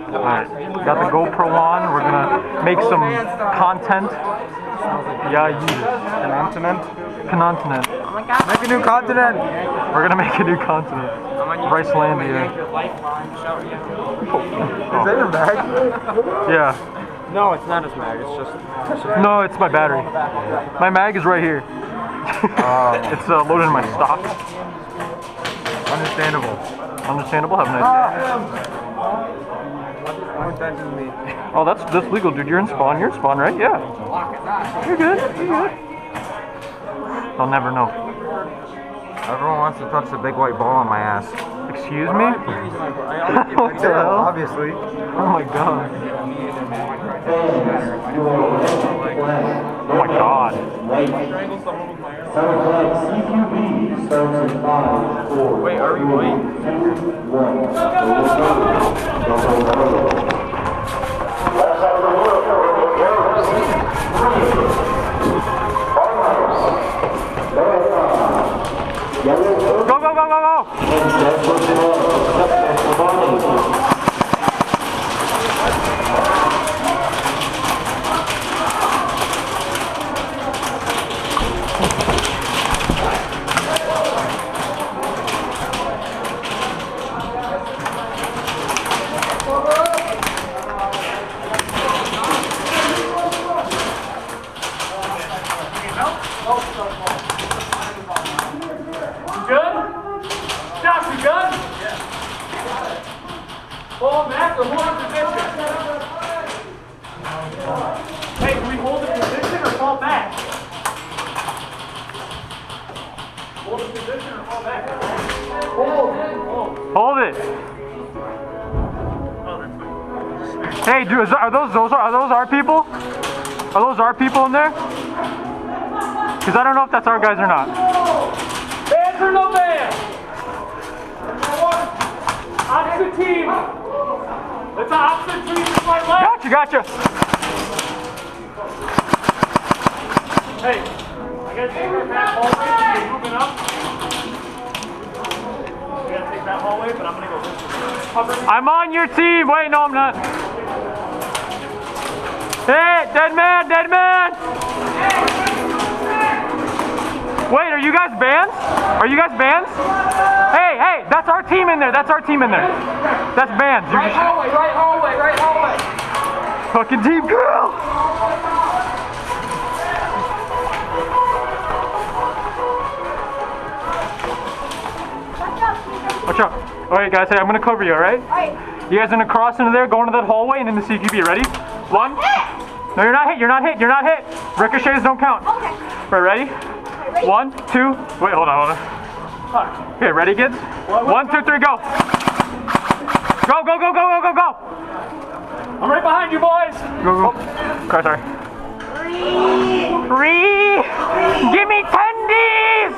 Alright, got the GoPro on. We're gonna make some content. Yeah, continent. Make a new continent. We're gonna make a new continent. Ricelandia. Is that your bag? Yeah. No, it's not his bag. It's just. No, it's my battery. My mag is right here. It's loaded in my stock. Understandable. Understandable. Have a nice day. Oh, that's legal, dude. You're in spawn. You're in spawn, right? Yeah. You're good. You're good. I'll never know. Everyone wants to touch the big white ball on my ass. Excuse me? What the hell? Obviously. Oh my god. Oh my god. CQB starts in 5, 4. Wait, are we white? 2, 1. Go, go, go, go, go! Hold back or hold the position? Hey, can we hold the position or fall back? Hold the position or fall back? Hold it. Hey, dude, are those our people? Are those our people in there? Because I don't know if that's our guys or not. Bands or no bands? Opposite team. It's an opposite team to my left. Gotcha. Hey, I gotta take that hallway. You're moving up. I gotta take that hallway, but I'm gonna go this way. I'm on your team. Wait, no, I'm not. Hey, dead man, dead man. Wait, are you guys bands? Are you guys bands? Hey, that's our team in there. That's our team in there. That's bands. Right hallway, right hallway, right hallway. Fucking team girl. Watch out. Alright guys, hey, I'm gonna cover you, alright? Alright. You guys gonna cross into there, go into that hallway and in the CQB. Ready? 1. No, you're not hit, you're not hit, you're not hit. Ricochets don't count. Okay. Right, ready? 1, 2, wait, hold on. Okay, ready kids? 1, 2, 3, go. Go, go, go, go, go, go, go. I'm right behind you boys. Go, go. Oh, sorry. 3. Give me 10Ds.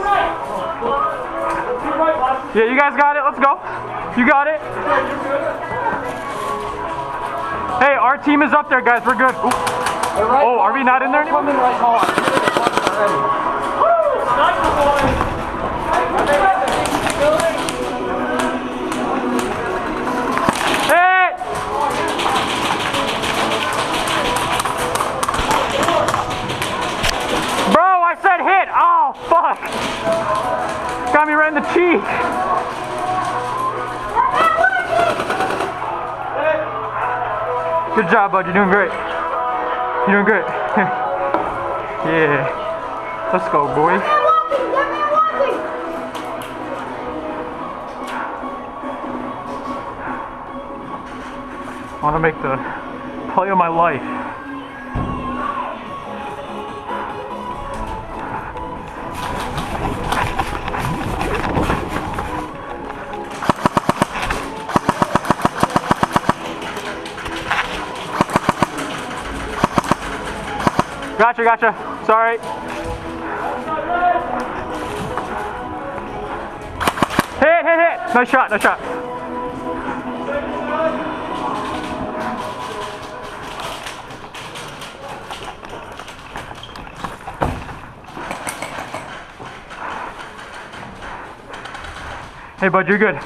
Yeah, you guys got it, let's go. You got it. Hey, our team is up there, guys, we're good. Ooh. Oh, are we not in there anymore? Hit! Bro, I said hit! Oh, fuck! Got me right in the cheek! Good job, bud, you're doing great. You're doing great. Yeah. Let's go, boy. I want to make the play of my life. Gotcha. Sorry. Hit. Nice shot. Hey bud, you're good.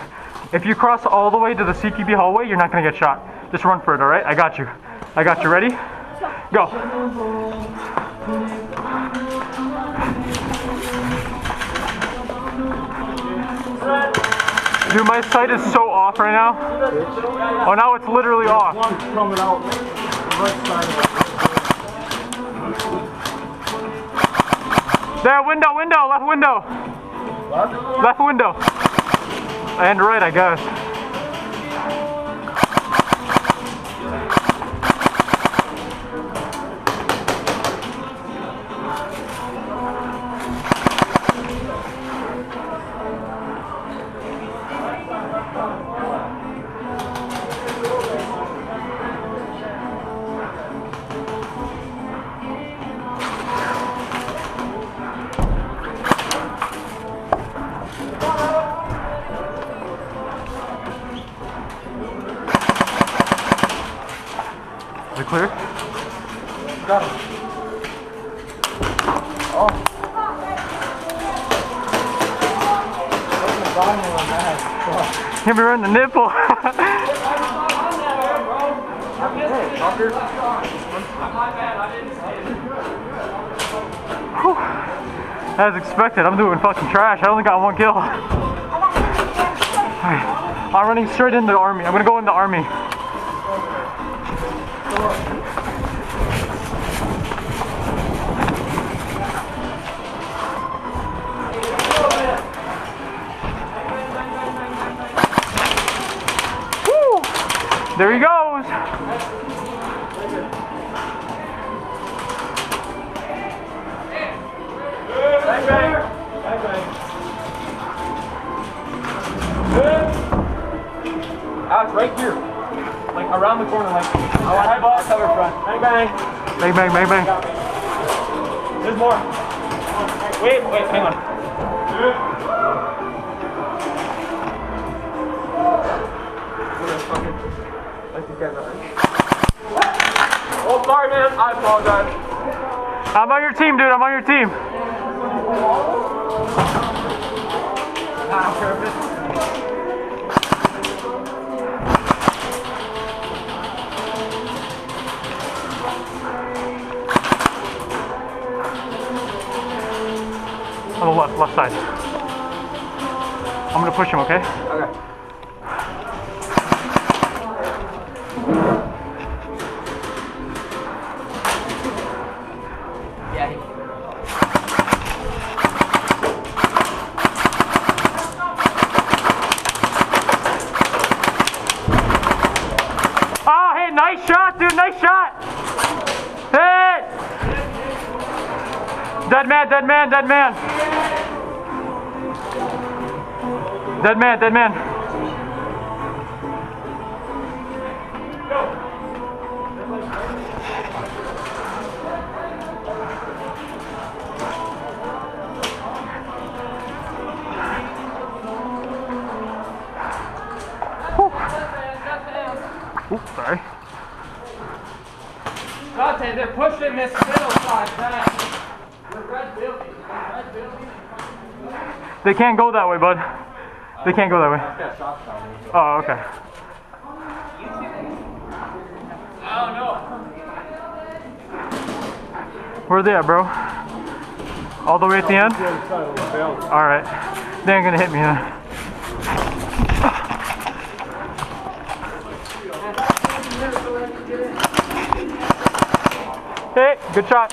If you cross all the way to the CQB hallway, you're not gonna get shot. Just run for it, all right? I got you. I got you. Ready? Go. Dude, my sight is so off right now. Oh, now it's literally off. Coming out right side of There, window, left window. What? Left window. And right, I guess. Is it clear? Got it. Oh. Hit me right in the nipple. Whew. As expected, I'm doing fucking trash. I only got 1 kill. Alright, I'm running straight into the army. I'm gonna go in the army. Woo! There he goes. Bang, bang. Bang, bang. Alex, right here. Like around the corner, like. I want to cover front. Bang, bang. Bang, bang, bang, bang. There's more. Wait, hang on. Oh, sorry, man. I apologize. I'm on your team, dude. I'm on your team. On the left side. I'm gonna push him, okay? Okay. Oh, hey, nice shot, dude. Nice shot. Hit. Dead man, dead man, dead man. Dead man, dead man. Oops, sorry. Dante, they're pushing this middle side back. The red building. Red building. They can't go that way, bud. They can't go that way. Oh, okay. Oh, no. Where are they at, bro? All the way at the end? Alright. They ain't gonna hit me, huh? Hey, good shot.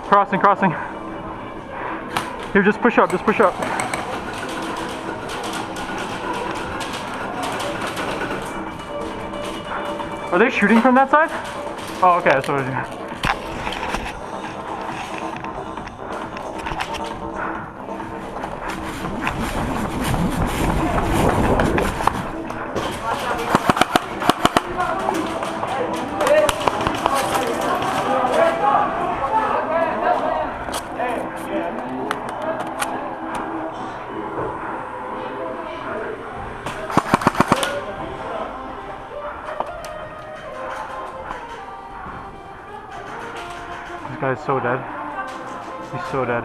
Crossing, crossing. Here, just push up, just push up. Are they shooting from that side? Oh, okay, that's what it is. This guy's so dead. He's so dead.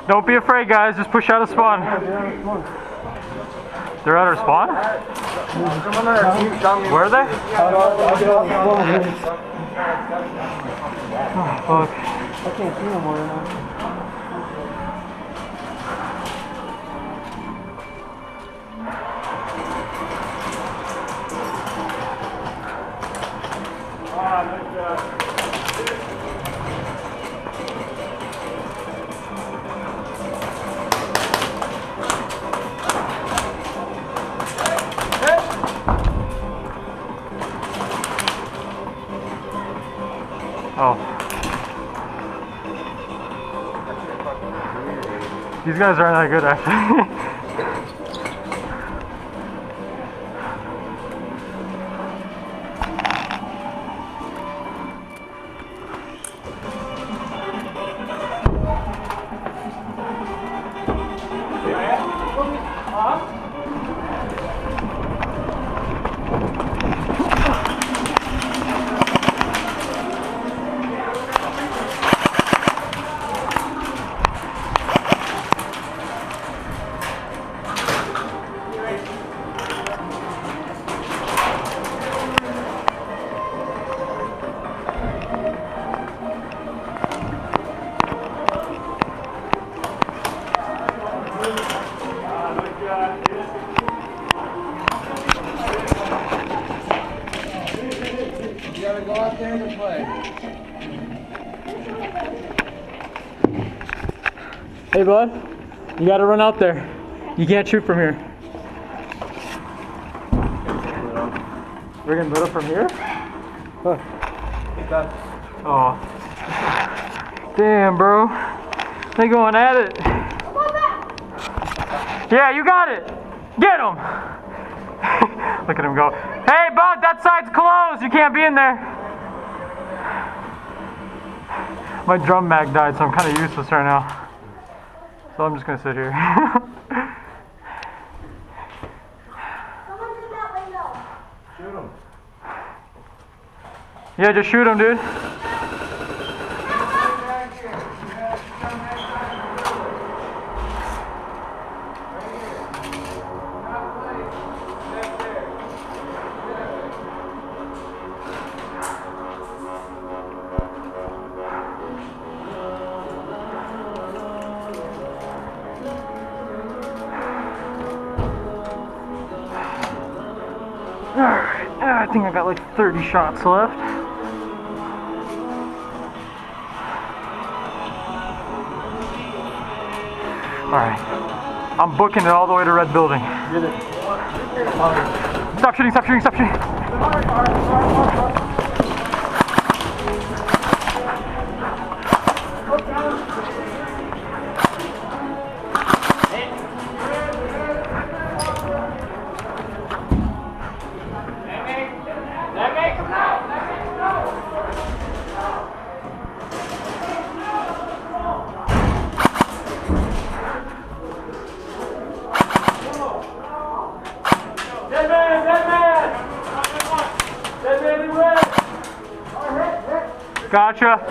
Don't be afraid, guys. Just push out of spawn. They're out of spawn? Where are they? Oh, fuck. I can't see no more now. Oh. These guys aren't that good, actually. You gotta go out there and play. Hey, bud. You gotta run out there. You can't shoot from here. We're getting lit up from here? Look. Oh. Damn, bro. They going at it. Yeah, you got it. Get him. Look at him go. Hey, bud, that side's closed. You can't be in there. My drum mag died, so I'm kind of useless right now. So I'm just gonna sit here. Shoot him. Yeah, just shoot him, dude. Alright, I think I got like 30 shots left. Alright, I'm booking it all the way to Red Building. Stop shooting, stop shooting, stop shooting. Gotcha.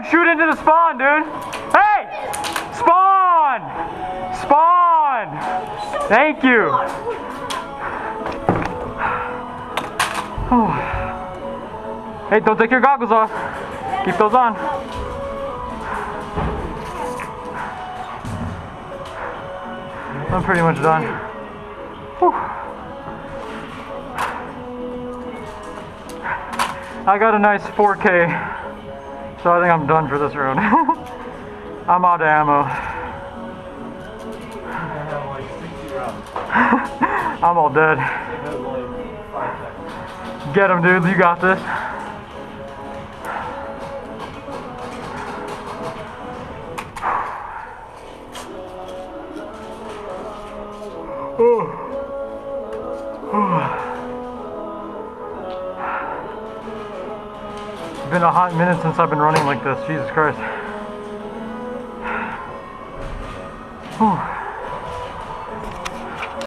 Shoot into the spawn, dude. Hey! Spawn! Spawn! Thank you. Hey, don't take your goggles off. Keep those on. I'm pretty much done. Whew. I got a nice 4K. So I think I'm done for this round. I'm out of ammo. I'm all dead. Get him, dude. You got this. It's been a hot minute since I've been running like this. Jesus Christ. Whew.